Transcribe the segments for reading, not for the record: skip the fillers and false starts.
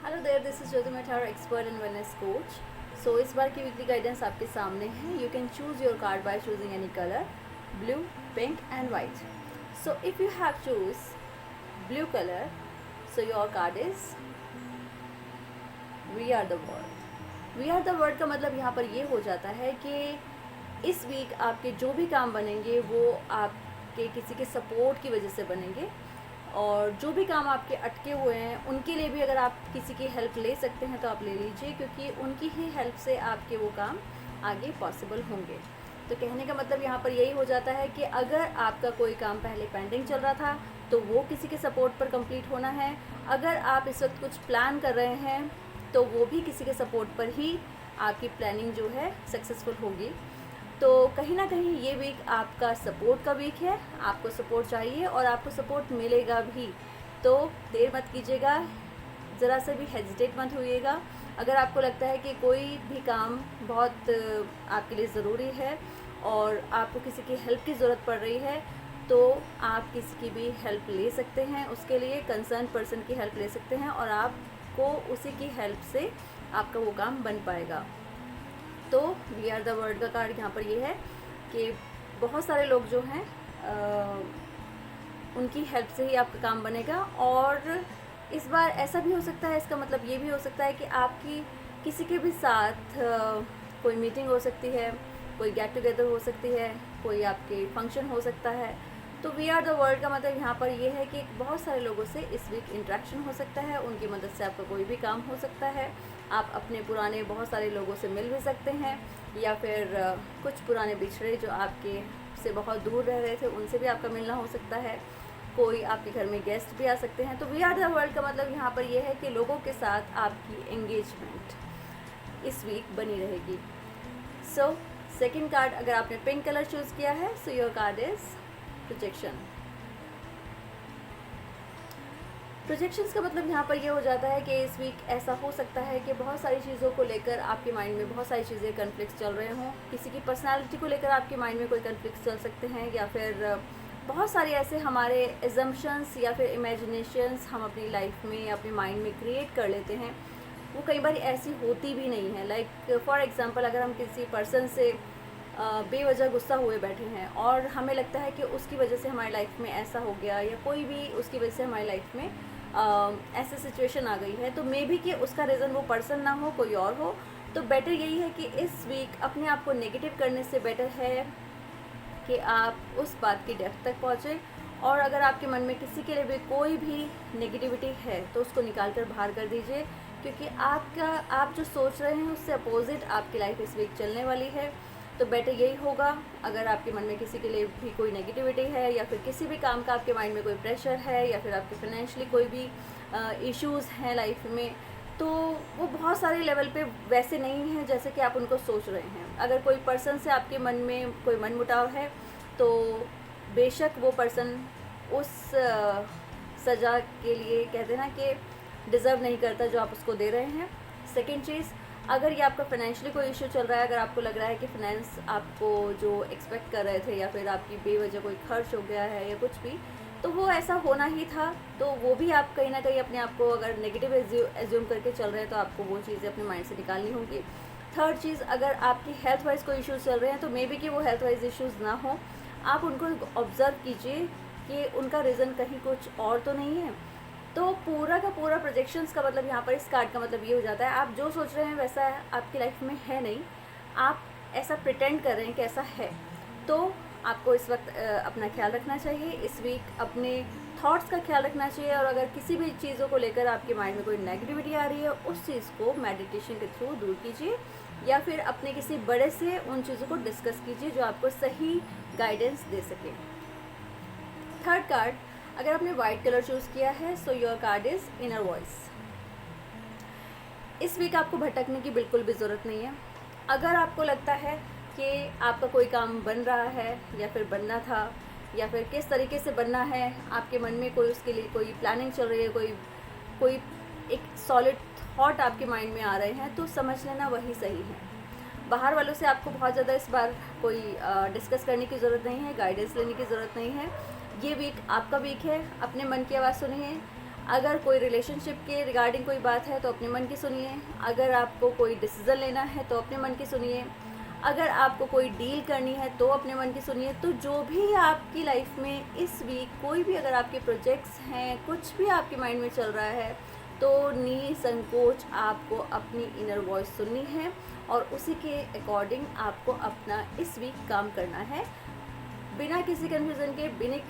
Hello there, this is Jyoti Methar, expert in wellness coach. So इस बार की वीकली गाइडेंस आपके सामने है। You can choose your card by choosing any colour, blue, pink and white. So if you have choose blue colour, so your card is we are the world. We are the world का मतलब यहाँ पर ये हो जाता है कि इस वीक आपके जो भी काम बनेंगे वो आपके किसी के सपोर्ट की वजह से बनेंगे, और जो भी काम आपके अटके हुए हैं उनके लिए भी अगर आप किसी की हेल्प ले सकते हैं तो आप ले लीजिए, क्योंकि उनकी ही हेल्प से आपके वो काम आगे पॉसिबल होंगे। तो कहने का मतलब यहाँ पर यही हो जाता है कि अगर आपका कोई काम पहले पेंडिंग चल रहा था तो वो किसी के सपोर्ट पर कंप्लीट होना है। अगर आप इस वक्त कुछ प्लान कर रहे हैं तो वो भी किसी के सपोर्ट पर ही आपकी प्लानिंग जो है सक्सेसफुल होगी। तो कहीं ना कहीं ये वीक आपका सपोर्ट का वीक है, आपको सपोर्ट चाहिए और आपको सपोर्ट मिलेगा भी। तो देर मत कीजिएगा, ज़रा से भी हेजिटेट मत होइएगा। अगर आपको लगता है कि कोई भी काम बहुत आपके लिए ज़रूरी है और आपको किसी की हेल्प की ज़रूरत पड़ रही है, तो आप किसी की भी हेल्प ले सकते हैं। उसके लिए कंसर्न पर्सन की हेल्प ले सकते हैं और आपको उसी की हेल्प से आपका वो काम बन पाएगा। तो वी आर द वर्ल्ड का कार्ड यहाँ पर ये है कि बहुत सारे लोग जो हैं उनकी हेल्प से ही आपका काम बनेगा। और इस बार ऐसा भी हो सकता है, इसका मतलब ये भी हो सकता है कि आपकी किसी के भी साथ कोई मीटिंग हो सकती है, कोई गेट टुगेदर हो सकती है, कोई आपके फंक्शन हो सकता है। तो वी आर द वर्ल्ड का मतलब यहाँ पर ये है कि बहुत सारे लोगों से इस वीक इंटरेक्शन हो सकता है, उनकी मदद से आपका कोई भी काम हो सकता है। आप अपने पुराने बहुत सारे लोगों से मिल भी सकते हैं, या फिर कुछ पुराने बिछड़े जो आपके से बहुत दूर रह रहे थे उनसे भी आपका मिलना हो सकता है। कोई आपके घर में गेस्ट भी आ सकते हैं। तो वी आर द वर्ल्ड का मतलब यहाँ पर यह है कि लोगों के साथ आपकी एंगेजमेंट इस वीक बनी रहेगी। सो सेकेंड कार्ड, अगर आपने पिंक कलर चूज़ किया है, सो your card is projection. Projections का मतलब यहाँ पर ये हो जाता है कि इस वीक ऐसा हो सकता है कि बहुत सारी चीज़ों को लेकर आपके माइंड में बहुत सारी चीज़ें कन्फ्लिक्ट चल रहे हों। किसी की पर्सनालिटी को लेकर आपके माइंड में कोई कन्फ्लिक्ट चल सकते हैं, या फिर बहुत सारे ऐसे हमारे एजम्पशंस या फिर इमेजिनेशंस हम अपनी लाइफ में अपने माइंड में क्रिएट कर लेते हैं। वो कई बार ऐसी होती भी नहीं है। लाइक फॉर एग्ज़ाम्पल, अगर हम किसी पर्सन से बेवजह गुस्सा हुए बैठे हैं और हमें लगता है कि उसकी वजह से हमारी लाइफ में ऐसा हो गया, या कोई भी उसकी वजह से हमारी लाइफ में ऐसी सिचुएशन आ गई है, तो मे बी कि उसका रीज़न वो पर्सन ना हो, कोई और हो। तो बेटर यही है कि इस वीक अपने आप को नेगेटिव करने से बेटर है कि आप उस बात की डेप्थ तक पहुँचें। और अगर आपके मन में किसी के लिए भी कोई भी नेगेटिविटी है तो उसको निकाल कर बाहर कर दीजिए, क्योंकि आप जो सोच रहे हैं उससे अपोजिट आपकी लाइफ इस वीक चलने वाली है। तो बेटर यही होगा, अगर आपके मन में किसी के लिए भी कोई नेगेटिविटी है, या फिर किसी भी काम का आपके माइंड में कोई प्रेशर है, या फिर आपके फाइनेंशियली कोई भी इश्यूज़ हैं लाइफ में, तो वो बहुत सारे लेवल पे वैसे नहीं हैं जैसे कि आप उनको सोच रहे हैं। अगर कोई पर्सन से आपके मन में कोई मनमुटाव है तो बेशक वो पर्सन उस सज़ा के लिए कहते हैं ना कि डिज़र्व नहीं करता जो आप उसको दे रहे हैं। सेकेंड चीज़, अगर ये आपका फाइनेंशियली कोई इशू चल रहा है, अगर आपको लग रहा है कि फाइनेंस आपको जो एक्सपेक्ट कर रहे थे, या फिर आपकी बेवजह कोई खर्च हो गया है या कुछ भी, तो वो ऐसा होना ही था। तो वो भी आप कहीं ना कहीं अपने आप को अगर नेगेटिव एज्यूम करके चल रहे हैं तो आपको वो चीज़ें अपने माइंड से निकालनी होंगी। थर्ड चीज़, अगर आपकी हेल्थ वाइज कोई इश्यूज़ चल रहे हैं तो मे बी कि वो हेल्थ वाइज इश्यूज़ ना हो, आप उनको ऑब्ज़र्व कीजिए कि उनका रीज़न कहीं कुछ और तो नहीं है। तो पूरा का पूरा प्रोजेक्शंस का मतलब यहाँ पर इस कार्ड का मतलब ये हो जाता है, आप जो सोच रहे हैं वैसा आपकी लाइफ में है नहीं, आप ऐसा प्रिटेंड कर रहे हैं कि ऐसा है। तो आपको इस वक्त अपना ख्याल रखना चाहिए, इस वीक अपने थॉट्स का ख्याल रखना चाहिए। और अगर किसी भी चीज़ों को लेकर आपके माइंड में कोई नेगेटिविटी आ रही है, उस चीज़ को मेडिटेशन के थ्रू दूर कीजिए, या फिर अपने किसी बड़े से उन चीज़ों को डिस्कस कीजिए जो आपको सही गाइडेंस दे सके। थर्ड कार्ड, अगर आपने वाइट कलर चूज़ किया है, सो your card is inner voice. इस वीक आपको भटकने की बिल्कुल भी ज़रूरत नहीं है। अगर आपको लगता है कि आपका कोई काम बन रहा है, या फिर बनना था, या फिर किस तरीके से बनना है, आपके मन में कोई उसके लिए कोई प्लानिंग चल रही है, कोई एक सॉलिड थॉट आपके माइंड में आ रहे हैं, तो समझ लेना वही सही है। बाहर वालों से आपको बहुत ज़्यादा इस बार कोई डिस्कस करने की ज़रूरत नहीं है, गाइडेंस लेने की ज़रूरत नहीं है। ये वीक आपका वीक है, अपने मन की आवाज़ सुनिए, अगर कोई रिलेशनशिप के रिगार्डिंग कोई बात है तो अपने मन की सुनिए। अगर आपको कोई डिसीज़न लेना है तो अपने मन की सुनिए। अगर आपको कोई डील करनी है तो अपने मन की सुनिए। तो जो भी आपकी लाइफ में इस वीक कोई भी अगर आपके प्रोजेक्ट्स हैं, कुछ भी आपके माइंड में चल रहा है, तो निसंकोच आपको अपनी इनर वॉइस सुननी है और उसी के अकॉर्डिंग आपको अपना इस वीक काम करना है। बिना किसी कन्फ्यूज़न के,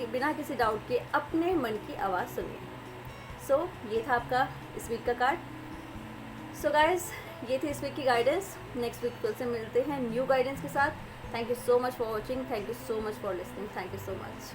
बिना किसी डाउट के अपने मन की आवाज़ सुनिए। सो ये था आपका इस वीक का कार्ड। सो गाइस, ये थी इस वीक की गाइडेंस। नेक्स्ट वीक कल से मिलते हैं न्यू गाइडेंस के साथ। Thank you so much for watching, thank you so much for listening, thank you so much.